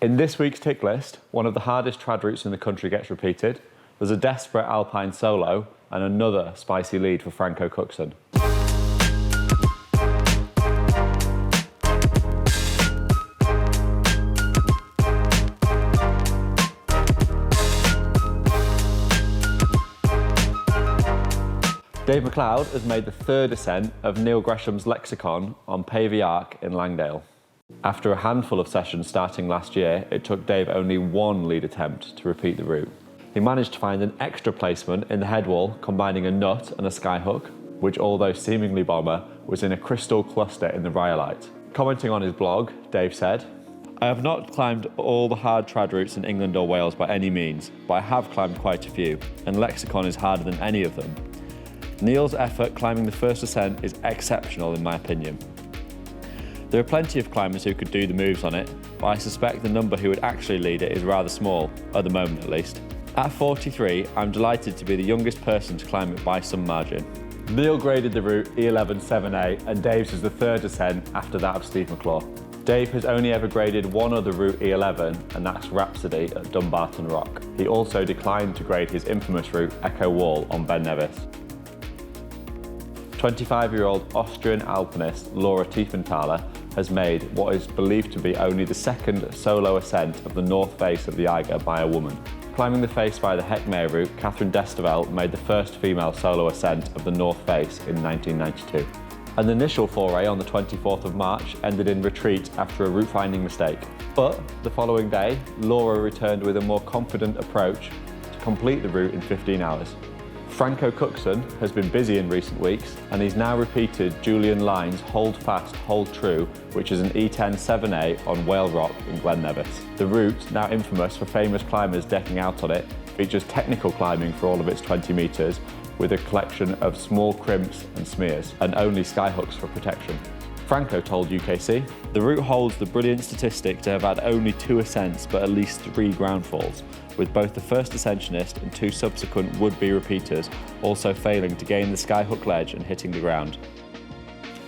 In this week's tick list, one of the hardest trad routes in the country gets repeated. There's a desperate alpine solo and another spicy lead for Franco Cookson. Dave MacLeod has made the third ascent of Neil Gresham's Lexicon on Pavey Arc in Langdale. After a handful of sessions starting last year, it took Dave only one lead attempt to repeat the route. He managed to find an extra placement in the headwall, combining a nut and a skyhook, which, although seemingly bomber, was in a crystal cluster in the rhyolite. Commenting on his blog, Dave said, "I have not climbed all the hard trad routes in England or Wales by any means, but I have climbed quite a few, and Lexicon is harder than any of them. Neil's effort climbing the first ascent is exceptional in my opinion. There are plenty of climbers who could do the moves on it, but I suspect the number who would actually lead it is rather small, at the moment at least. At 43, I'm delighted to be the youngest person to climb it by some margin." Neil graded the route E11 7A, and Dave's is the third ascent after that of Steve MacLeod. Dave has only ever graded one other route E11, and that's Rhapsody at Dumbarton Rock. He also declined to grade his infamous route Echo Wall on Ben Nevis. 25-year-old Austrian alpinist Laura Tiefenthaler has made what is believed to be only the second solo ascent of the North Face of the Eiger by a woman. Climbing the face by the Heckmeyer route, Catherine Destevelt made the first female solo ascent of the North Face in 1992. An initial foray on the 24th of March ended in retreat after a route-finding mistake. But the following day, Laura returned with a more confident approach to complete the route in 15 hours. Franco Cookson has been busy in recent weeks, and he's now repeated Julian Lines Hold Fast, Hold True, which is an E10 7A on Whale Rock in Glen Nevis. The route, now infamous for famous climbers decking out on it, features technical climbing for all of its 20 metres, with a collection of small crimps and smears, and only skyhooks for protection. Franco told UKC, "The route holds the brilliant statistic to have had only 2 ascents but at least 3 ground falls, with both the first ascensionist and 2 subsequent would-be repeaters also failing to gain the skyhook ledge and hitting the ground."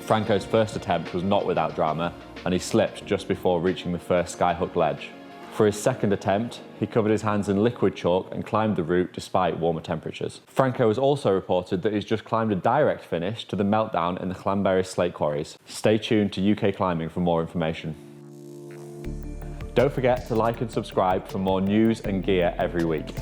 Franco's first attempt was not without drama, and he slipped just before reaching the first skyhook ledge. For his second attempt, he covered his hands in liquid chalk and climbed the route despite warmer temperatures. Franco has also reported that he's just climbed a direct finish to the meltdown in the Llanberis slate quarries. Stay tuned to UK Climbing for more information. Don't forget to like and subscribe for more news and gear every week.